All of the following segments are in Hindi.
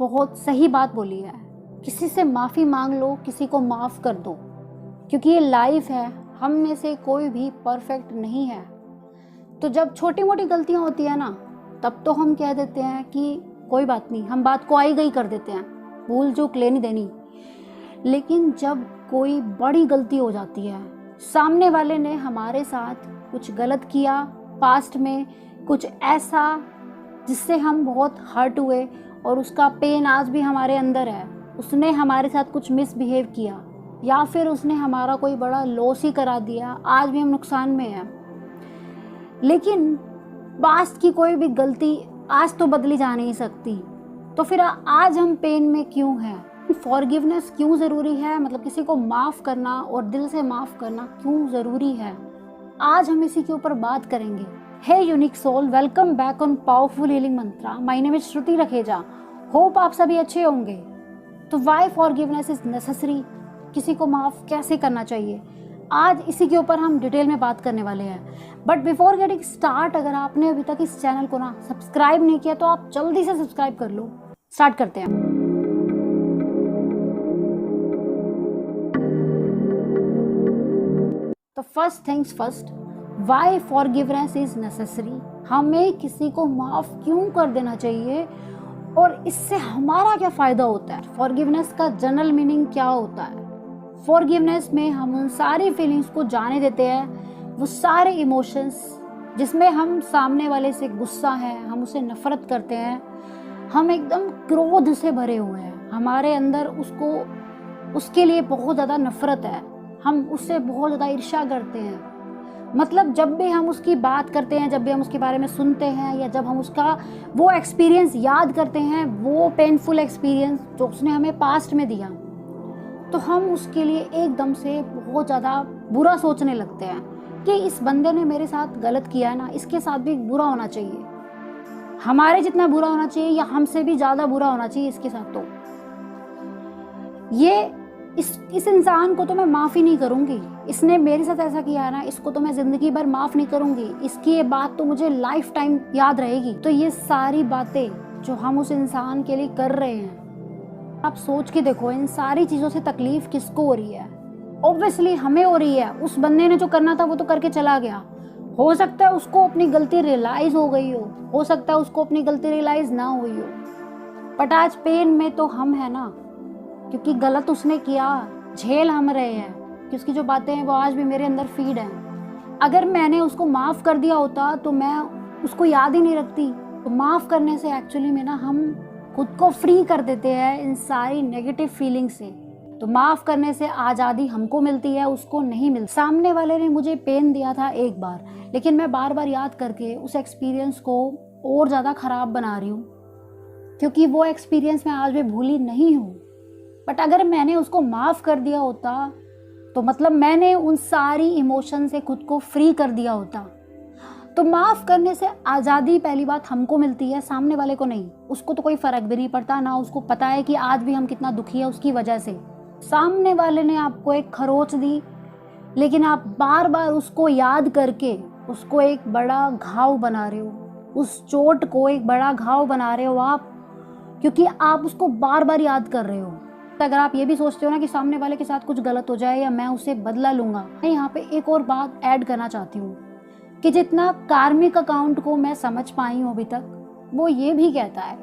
बहुत सही बात बोली है। किसी से माफ़ी मांग लो, किसी को माफ़ कर दो, क्योंकि ये लाइफ है, हम में से कोई भी परफेक्ट नहीं है। तो जब छोटी मोटी गलतियाँ होती है ना, तब तो हम कह देते हैं कि कोई बात नहीं, हम बात को आई गई कर देते हैं, भूल चूक लेनी देनी। लेकिन जब कोई बड़ी गलती हो जाती है, सामने वाले ने हमारे साथ कुछ गलत किया, पास्ट में कुछ ऐसा जिससे हम बहुत हर्ट हुए और उसका पेन आज भी हमारे अंदर है, उसने हमारे साथ कुछ मिसबिहेव किया या फिर उसने हमारा कोई बड़ा लॉस ही करा दिया, आज भी हम नुकसान में हैं। लेकिन पास्ट की कोई भी गलती आज तो बदली जा नहीं सकती, तो फिर आज हम पेन में क्यों हैं? फॉरगिवनेस क्यों ज़रूरी है, मतलब किसी को माफ़ करना और दिल से माफ़ करना क्यों ज़रूरी है, आज हम इसी के ऊपर बात करेंगे। Hey unique soul, welcome back on powerful healing mantra. My name is Shruti Rakheja. Hope आप सभी अच्छे होंगे। तो वाई फॉरगिवनेस इज नेसेसरी, किसी को माफ़ कैसे करना चाहिए, आज इसी के ऊपर हम डिटेल में बात करने वाले हैं। बट बिफोर गेटिंग स्टार्ट, अगर आपने अभी तक इस चैनल को ना सब्सक्राइब नहीं किया तो आप जल्दी से सब्सक्राइब कर लो। स्टार्ट करते हैं। तो first things first, why forgiveness is necessary. हमें किसी को माफ़ क्यों कर देना चाहिए और इससे हमारा क्या फ़ायदा होता है। फॉरगिवनेस का जनरल मीनिंग क्या होता है? फॉरगिवनेस में हम उन सारी फीलिंग्स को जाने देते हैं, वो सारे इमोशंस जिसमें हम सामने वाले से गुस्सा है, हम उसे नफ़रत करते हैं, हम एकदम क्रोध से भरे हुए हैं, हमारे अंदर उसके लिए बहुत ज़्यादा नफ़रत है, हम उससे बहुत ज़्यादा ईर्ष्या करते हैं। मतलब जब भी हम उसकी बात करते हैं, जब भी हम उसके बारे में सुनते हैं या जब हम उसका वो एक्सपीरियंस याद करते हैं, वो पेनफुल एक्सपीरियंस जो उसने हमें पास्ट में दिया, तो हम उसके लिए एकदम से बहुत ज़्यादा बुरा सोचने लगते हैं कि इस बंदे ने मेरे साथ गलत किया है ना, इसके साथ भी बुरा होना चाहिए, हमारे जितना बुरा होना चाहिए या हमसे भी ज़्यादा बुरा होना चाहिए इसके साथ। तो ये इस इंसान को तो मैं माफ़ ही नहीं करूँगी, इसने मेरे साथ ऐसा किया है ना, इसको तो मैं ज़िंदगी भर माफ़ नहीं करूँगी, इसकी ये बात तो मुझे लाइफ टाइम याद रहेगी। तो ये सारी बातें जो हम उस इंसान के लिए कर रहे हैं, आप सोच के देखो, इन सारी चीज़ों से तकलीफ किसको हो रही है? ऑब्वियसली हमें हो रही है। उस बंदे ने जो करना था वो तो करके चला गया, हो सकता है उसको अपनी गलती रियलाइज़ हो गई हो सकता है उसको अपनी गलती रियलाइज़ ना हुई हो, बट आज पेन में तो हम है ना, क्योंकि गलत उसने किया, झेल हम रहे हैं कि उसकी जो बातें हैं वो आज भी मेरे अंदर फीड हैं। अगर मैंने उसको माफ़ कर दिया होता तो मैं उसको याद ही नहीं रखती। तो माफ़ करने से एक्चुअली में ना हम खुद को फ्री कर देते हैं इन सारी नेगेटिव फीलिंग से। तो माफ़ करने से आज़ादी हमको मिलती है, उसको नहीं मिलती। सामने वाले ने मुझे पेन दिया था एक बार, लेकिन मैं बार बार याद करके उस एक्सपीरियंस को और ज़्यादा ख़राब बना रही हूँ, क्योंकि वो एक्सपीरियंस मैं आज भी भूली नहीं हूँ। बट अगर मैंने उसको माफ़ कर दिया होता तो मतलब मैंने उन सारी इमोशन से खुद को फ्री कर दिया होता। तो माफ़ करने से आज़ादी पहली बात हमको मिलती है, सामने वाले को नहीं। उसको तो कोई फ़र्क भी नहीं पड़ता, ना उसको पता है कि आज भी हम कितना दुखी है उसकी वजह से। सामने वाले ने आपको एक खरोच दी, लेकिन आप बार बार उसको याद करके उसको एक बड़ा घाव बना रहे हो, उस चोट को एक बड़ा घाव बना रहे हो आप, क्योंकि आप उसको बार बार याद कर रहे हो। अगर आप ये भी सोचते हो ना कि सामने वाले के साथ कुछ गलत हो जाए या मैं उसे बदला लूँगा, मैं यहाँ पे एक और बात ऐड करना चाहती हूँ कि जितना कार्मिक अकाउंट को मैं समझ पाई हूँ अभी तक, वो ये भी कहता है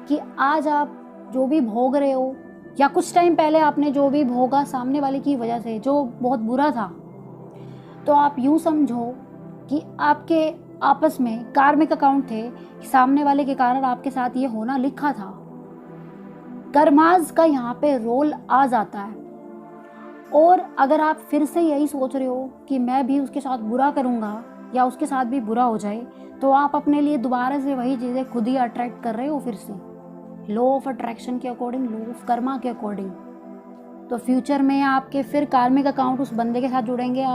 कि आज आप जो भी भोग रहे हो या कुछ टाइम पहले आपने जो भी भोगा सामने वाले की वजह से, जो बहुत बुरा था, तो आप यूँ समझो कि आपके आपस में कार्मिक अकाउंट थे, सामने वाले के कारण आपके साथ ये होना लिखा था। कर्माज का यहाँ पे रोल आ जाता है। और अगर आप फिर से यही सोच रहे हो कि मैं भी उसके साथ बुरा करूँगा या उसके साथ भी बुरा हो जाए, तो आप अपने लिए दोबारा से वही चीज़ें खुद ही अट्रैक्ट कर रहे हो फिर से, लॉ ऑफ अट्रैक्शन के अकॉर्डिंग, लॉ ऑफ कर्मा के अकॉर्डिंग। तो फ्यूचर में आपके फिर कार्मिक अकाउंट उस बंदे के साथ जुड़ेंगे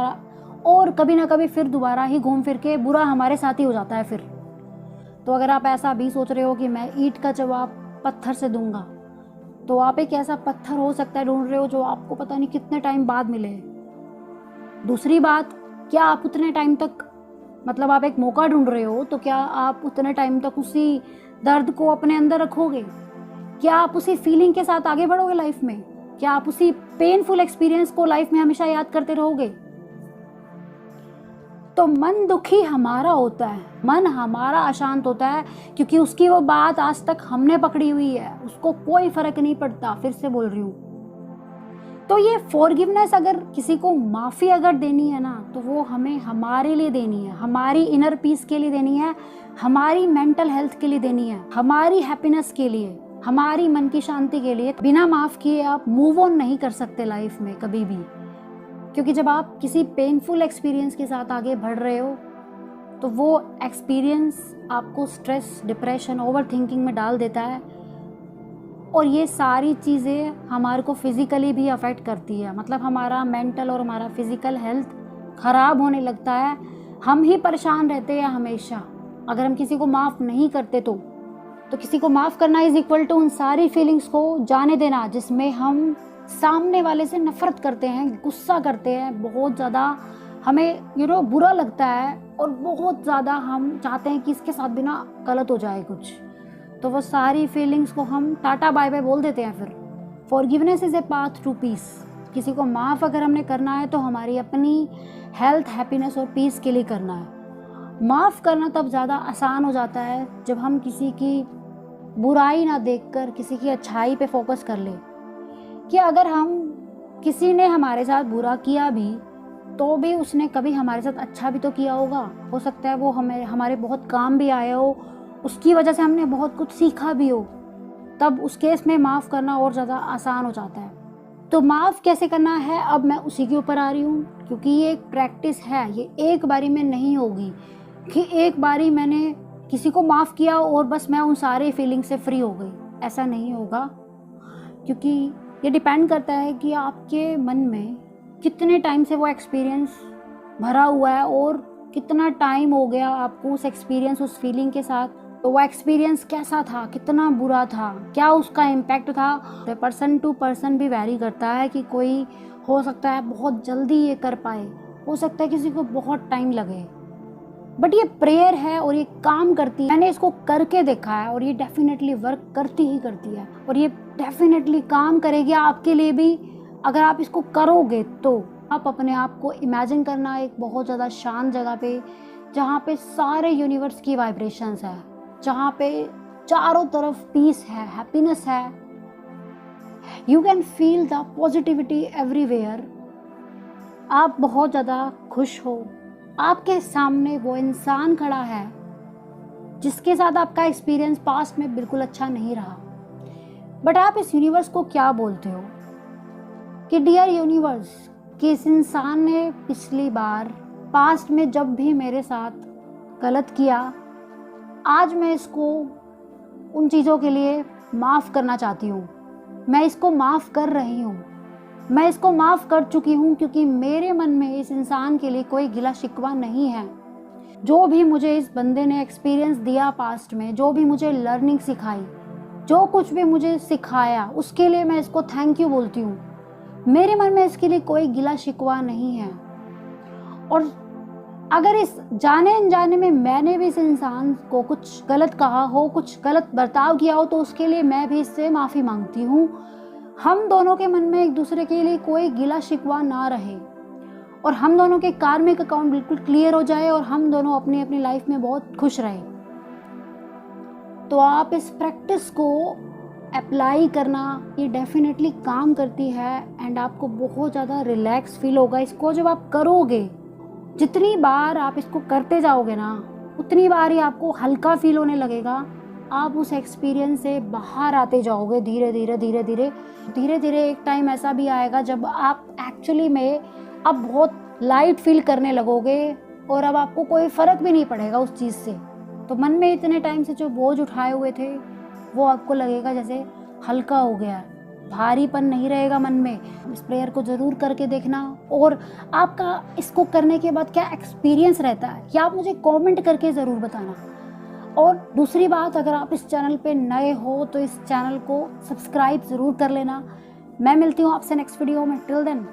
और कभी ना कभी फिर दोबारा ही घूम फिर के बुरा हमारे साथ ही हो जाता है फिर। तो अगर आप ऐसा भी सोच रहे हो कि मैं ईंट का जवाब पत्थर से दूंगा, तो आप एक ऐसा पत्थर हो सकता है ढूंढ रहे हो जो आपको पता नहीं कितने टाइम बाद मिले। दूसरी बात, क्या आप उतने टाइम तक, मतलब आप एक मौका ढूंढ रहे हो, तो क्या आप उतने टाइम तक उसी दर्द को अपने अंदर रखोगे? क्या आप उसी फीलिंग के साथ आगे बढ़ोगे लाइफ में? क्या आप उसी पेनफुल एक्सपीरियंस को लाइफ में हमेशा याद करते रहोगे? तो मन दुखी हमारा होता है, मन हमारा अशांत होता है, क्योंकि उसकी वो बात आज तक हमने पकड़ी हुई है, उसको कोई फर्क नहीं पड़ता। फिर से बोल रही हूँ। तो ये फॉरगिवनेस, अगर किसी को माफ़ी अगर देनी है ना, तो वो हमें हमारे लिए देनी है, हमारी इनर पीस के लिए देनी है, हमारी मेंटल हेल्थ के लिए देनी है, हमारी हैप्पीनेस के लिए, हमारी मन की शांति के लिए। बिना माफ़ किए आप मूव ऑन नहीं कर सकते लाइफ में कभी भी, क्योंकि जब आप किसी पेनफुल एक्सपीरियंस के साथ आगे बढ़ रहे हो तो वो एक्सपीरियंस आपको स्ट्रेस, डिप्रेशन, ओवर थिंकिंग में डाल देता है, और ये सारी चीज़ें हमारे को फिज़िकली भी अफेक्ट करती है। मतलब हमारा मेंटल और हमारा फिज़िकल हेल्थ ख़राब होने लगता है, हम ही परेशान रहते हैं हमेशा अगर हम किसी को माफ़ नहीं करते। तो किसी को माफ़ करना इज़ इक्वल टू उन सारी फीलिंग्स को जाने देना जिसमें हम सामने वाले से नफ़रत करते हैं, गुस्सा करते हैं, बहुत ज़्यादा हमें बुरा लगता है, और बहुत ज़्यादा हम चाहते हैं कि इसके साथ भी ना गलत हो जाए कुछ। तो वो सारी फीलिंग्स को हम टाटा बाय बाय बोल देते हैं। फिर forgiveness is a path to peace. किसी को माफ़ अगर हमने करना है तो हमारी अपनी हेल्थ, हैप्पीनेस और पीस के लिए करना है। माफ़ करना तब ज़्यादा आसान हो जाता है जब हम किसी की बुराई ना देखकर किसी की अच्छाई पे फोकस कर ले, कि अगर किसी ने हमारे साथ बुरा किया भी तो भी उसने कभी हमारे साथ अच्छा भी तो किया होगा। हो सकता है वो हमारे बहुत काम भी आया हो, उसकी वजह से हमने बहुत कुछ सीखा भी हो, तब उस केस में माफ़ करना और ज़्यादा आसान हो जाता है। तो माफ़ कैसे करना है, अब मैं उसी के ऊपर आ रही हूँ, क्योंकि ये एक प्रैक्टिस है। ये एक बारी में नहीं होगी कि एक बारी मैंने किसी को माफ़ किया और बस मैं उन सारे फीलिंग से फ्री हो गई, ऐसा नहीं होगा। क्योंकि ये डिपेंड करता है कि आपके मन में कितने टाइम से वो एक्सपीरियंस भरा हुआ है और कितना टाइम हो गया आपको उस एक्सपीरियंस, उस फीलिंग के साथ। तो वो एक्सपीरियंस कैसा था, कितना बुरा था, क्या उसका इम्पैक्ट था। तो पर्सन टू पर्सन भी वैरी करता है कि कोई हो सकता है बहुत जल्दी ये कर पाए, हो सकता है किसी को बहुत टाइम लगे, बट ये प्रेयर है और ये काम करती है। मैंने इसको करके देखा है और ये डेफिनेटली वर्क करती ही करती है, और ये डेफिनेटली काम करेगी आपके लिए भी अगर आप इसको करोगे। तो आप अपने आप को इमेजिन करना एक बहुत ज़्यादा शांत जगह पे, जहाँ पे सारे यूनिवर्स की वाइब्रेशंस है, जहाँ पे चारों तरफ पीस है, हैप्पीनेस है। You can feel the positivity everywhere. आप बहुत ज़्यादा खुश हो, आपके सामने वो इंसान खड़ा है जिसके साथ आपका एक्सपीरियंस पास्ट में बिल्कुल अच्छा नहीं रहा, बट आप इस यूनिवर्स को क्या बोलते हो कि डियर यूनिवर्स, कि इस इंसान ने पिछली बार पास्ट में जब भी मेरे साथ गलत किया, आज मैं इसको उन चीज़ों के लिए माफ़ करना चाहती हूँ। मैं इसको माफ़ कर रही हूँ, मैं इसको माफ़ कर चुकी हूँ, क्योंकि मेरे मन में इस इंसान के लिए कोई गिला शिकवा नहीं है। जो भी मुझे इस बंदे ने एक्सपीरियंस दिया पास्ट में, जो भी मुझे लर्निंग सिखाई, जो कुछ भी मुझे सिखाया, उसके लिए मैं इसको थैंक यू बोलती हूँ। मेरे मन में इसके लिए कोई गिला शिकवा नहीं है। और अगर इस जाने अनजाने में मैंने भी इस इंसान को कुछ गलत कहा हो, कुछ गलत बर्ताव किया हो, तो उसके लिए मैं भी इससे माफ़ी मांगती हूँ। हम दोनों के मन में एक दूसरे के लिए कोई गिला शिकवा ना रहे, और हम दोनों के कार्मिक अकाउंट बिल्कुल क्लियर हो जाए, और हम दोनों अपनी अपनी लाइफ में बहुत खुश रहें। तो आप इस प्रैक्टिस को अप्लाई करना, ये डेफिनेटली काम करती है, एंड आपको बहुत ज़्यादा रिलैक्स फील होगा। इसको जब आप करोगे, जितनी बार आप इसको करते जाओगे ना, उतनी बार ही आपको हल्का फील होने लगेगा। आप उस एक्सपीरियंस से बाहर आते जाओगे धीरे धीरे धीरे धीरे धीरे धीरे। एक टाइम ऐसा भी आएगा जब आप एक्चुअली में अब बहुत लाइट फील करने लगोगे, और अब आपको कोई फ़र्क भी नहीं पड़ेगा उस चीज़ से। तो मन में इतने टाइम से जो बोझ उठाए हुए थे, वो आपको लगेगा जैसे हल्का हो गया, भारीपन नहीं रहेगा मन में। इस प्रेयर को ज़रूर करके देखना, और आपका इसको करने के बाद क्या एक्सपीरियंस रहता है, या आप मुझे कमेंट करके ज़रूर बताना। और दूसरी बात, अगर आप इस चैनल पे नए हो तो इस चैनल को सब्सक्राइब ज़रूर कर लेना। मैं मिलती हूँ आपसे नेक्स्ट वीडियो में। Till then